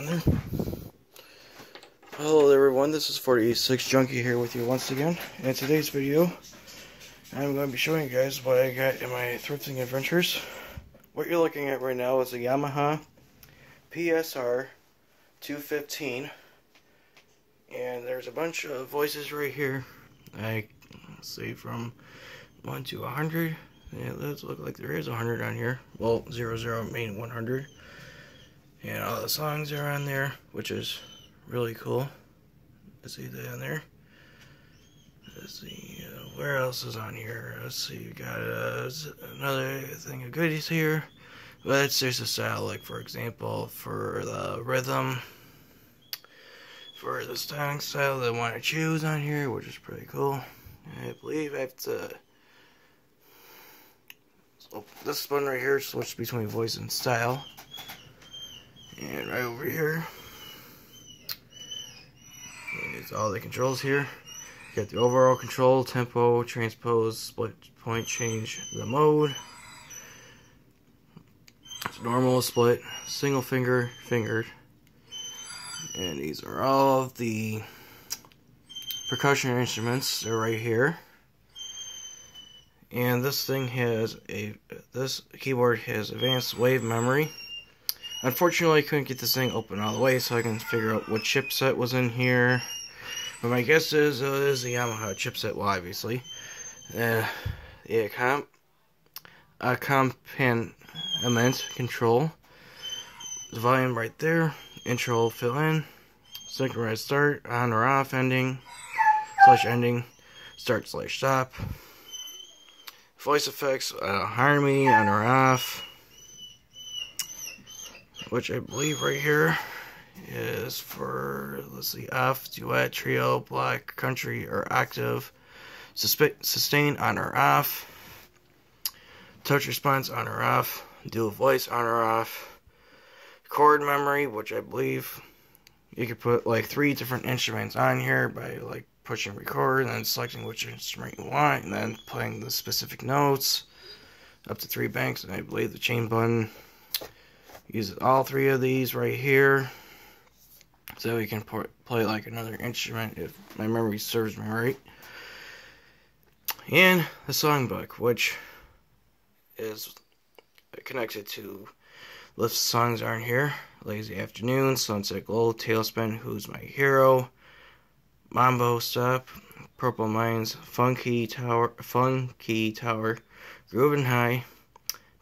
on there. Hello everyone, this is 46 Junkie here with you once again. In today's video, I'm going to be showing you guys what I got in my thrifting adventures. What you're looking at right now is a Yamaha PSR-215. And there's a bunch of voices right here. I say from 1 to 100. Yeah, it does look like there is 100 on here. Well, 00 meaning 100. And all the songs are on there, which is really cool. Let's see that on there. Let's see, where else is on here? Let's see, you got another thing of goodies here. But it's just a style, like for example, for the rhythm, for the song style that I want to choose on here, which is pretty cool. I believe I have to. So this button right here switches between voice and style. And right over here, it's all the controls here. You got the overall control, tempo, transpose, split point, change the mode. It's normal, split, single finger, fingered. And these are all of the percussion instruments. They're right here. And this thing has this keyboard has advanced wave memory. Unfortunately, I couldn't get this thing open all the way, so I can figure out what chipset was in here. But my guess is it is the Yamaha chipset, well, obviously. The accompaniment control. The volume right there. Intro fill in. Synchronized start, on or off, ending, slash ending, start slash stop. Voice effects, harmony, on or off. Which I believe right here is for, let's see, off, duet, trio, block, country, or octave. Sustain, on or off. Touch response, on or off. Dual voice, on or off. Chord memory, which I believe you could put like 3 different instruments on here by like pushing record and then selecting which instrument you want and then playing the specific notes. Up to 3 banks, and I believe the chain button uses all 3 of these right here, so we can play like another instrument if my memory serves me right. And the songbook, which is connected to list songs are in here: Lazy Afternoon, Sunset Glow, Tailspin, Who's My Hero, Mambo Stop, Purple Minds, Funky Tower, Groovin' High,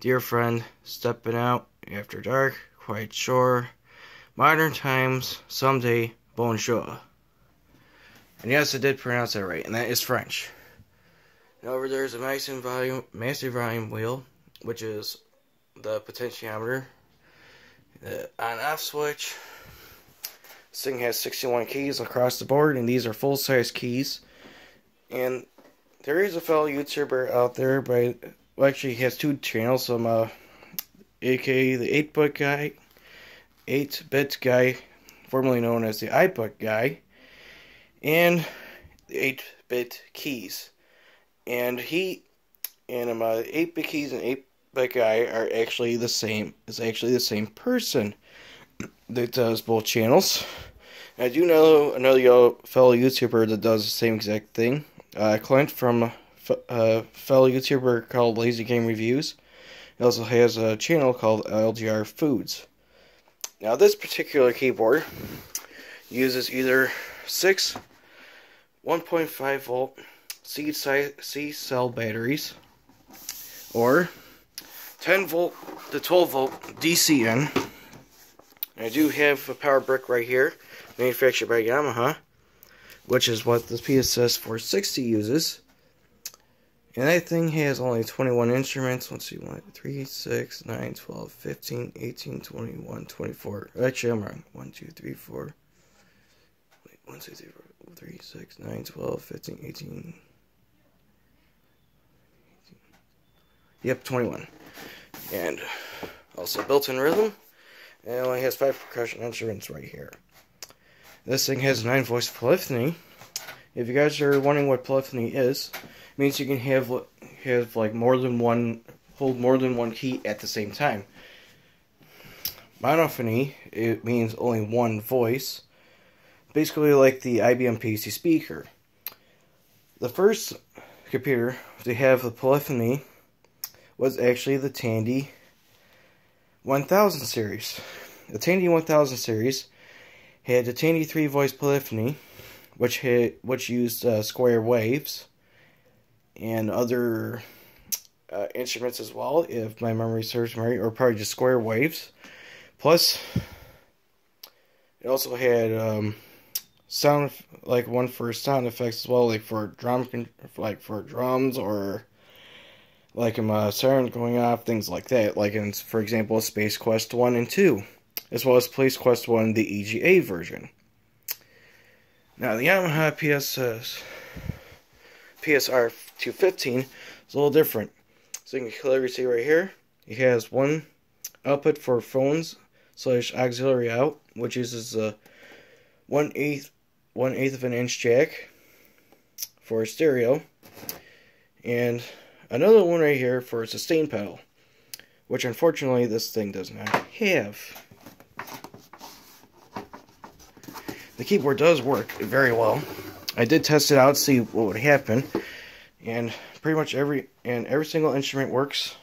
Dear Friend, Steppin' Out, After Dark, Quite Sure, Modern Times, Someday, Bonjour. And yes, I did pronounce that right, and that is French. And over there is a master volume wheel, which is the potentiometer, the on-off switch. This thing has 61 keys across the board, and these are full-size keys. And there is a fellow YouTuber out there, well, actually he has 2 channels, aka the 8-bit guy, formerly known as the iBook guy, and the 8-bit keys. And the 8-bit keys and 8-bit guy are actually the same. It's actually the same person that does both channels. And I do know another fellow YouTuber that does the same exact thing. Clint from a fellow YouTuber called Lazy Game Reviews. He also has a channel called LGR Foods. Now this particular keyboard uses either 6 1.5 volt C-cell batteries or 10 volt to 12 volt DC in. I do have a power brick right here, manufactured by Yamaha, which is what the PSR-215 uses. And that thing has only 21 instruments. Let's see, 1, 3, 6, 9, 12, 15, 18, 21, 24. Actually, I'm wrong. 1, 2, 3, 4. Wait, 1, 2, 3, 4, 3, 6, 9, 12, 15, 18. Yep, 21. And also built-in rhythm. And it only has 5 percussion instruments right here. This thing has 9 voice polyphony. If you guys are wondering what polyphony is, it means you can have like hold more than one key at the same time. monophony, it means only one voice. Basically like the IBM PC speaker. The first computer to have the polyphony was actually the Tandy 1000 series. The Tandy 1000 series had the Tandy 3 voice polyphony, which used square waves and other instruments as well, if my memory serves me right, or probably just square waves. Plus, it also had sound, like one for sound effects as well, like for drums, or like a siren going off, things like that. Like in, for example, Space Quest 1 and 2, as well as Space Quest 1, the EGA version. Now, the Yamaha PSR-215 is a little different. So you can clearly see right here, it has one output for phones / auxiliary out, which uses a 1/8 of an inch jack for stereo, and another one right here for a sustain pedal, which unfortunately this thing does not have. The keyboard does work very well. I did test it out to see what would happen, and pretty much every single instrument works.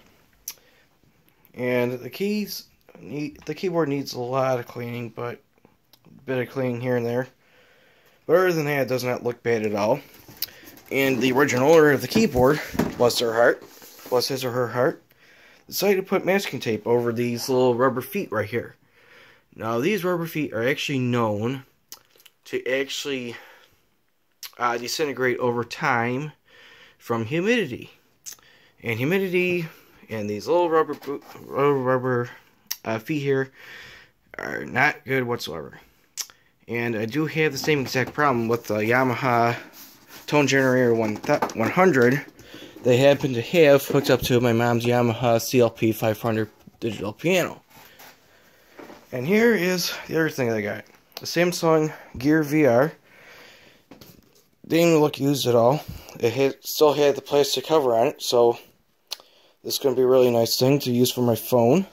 And the keyboard needs a lot of cleaning, but a bit of cleaning here and there. But other than that, it does not look bad at all. And the original owner of the keyboard, bless his or her heart, decided to put masking tape over these little rubber feet right here. Now, these rubber feet are actually known to actually disintegrate over time from humidity. And humidity and these little rubber feet here are not good whatsoever. And I do have the same exact problem with the Yamaha Tone Generator 100 they happen to have hooked up to my mom's Yamaha CLP 500 digital piano. And here is the other thing I got. The Samsung Gear VR. Didn't even look used at all. It still had the plastic cover on it, so this is going to be a really nice thing to use for my phone.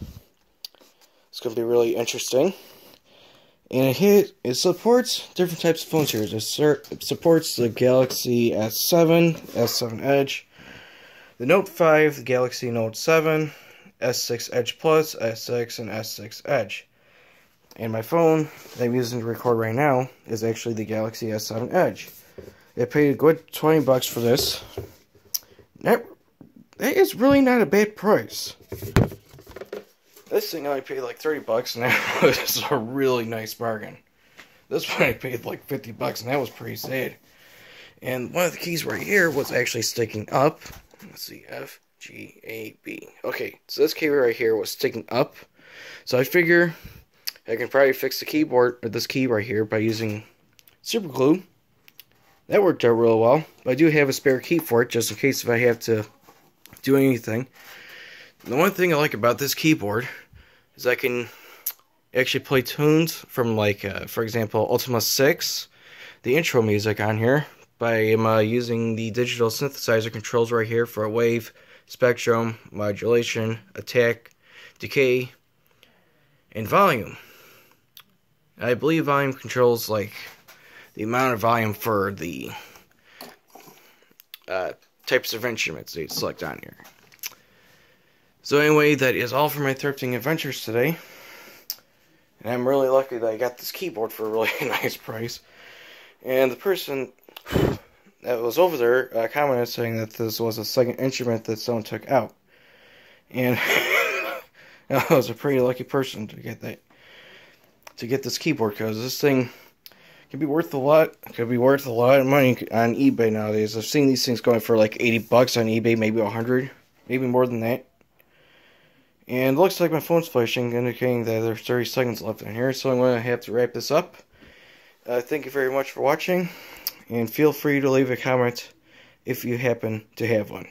It's going to be really interesting. And it supports different types of phone series. It supports the Galaxy S7, S7 Edge, the Note 5, the Galaxy Note 7, S6 Edge Plus, S6, and S6 Edge. And my phone that I'm using to record right now is actually the Galaxy S7 Edge. I paid a good $20 for this. That is really not a bad price. This thing I only paid like $30, and that was a really nice bargain. This one I paid like $50, and that was pretty sad. And one of the keys right here was actually sticking up. Let's see, F, G, A, B. Okay, so this key right here was sticking up. So I figure I can probably fix the keyboard, or this key right here, by using super glue. That worked out real well. But I do have a spare key for it, just in case if I have to do anything. The one thing I like about this keyboard is I can actually play tunes from, like, for example, Ultima 6, the intro music on here, by using the digital synthesizer controls right here for a wave, spectrum, modulation, attack, decay, and volume. I believe volume controls, like, the amount of volume for the types of instruments that you select on here. So anyway, that is all for my thrifting adventures today. And I'm really lucky that I got this keyboard for a really nice price. And the person that was over there commented saying that this was a second instrument that someone took out. And I was a pretty lucky person to get this keyboard, because this thing can be worth a lot. It could be worth a lot of money on eBay nowadays. I've seen these things going for like $80 on eBay, maybe 100, maybe more than that. And it looks like my phone's flashing, indicating that there's 30 seconds left in here, so I'm going to have to wrap this up. Thank you very much for watching, and feel free to leave a comment if you happen to have one.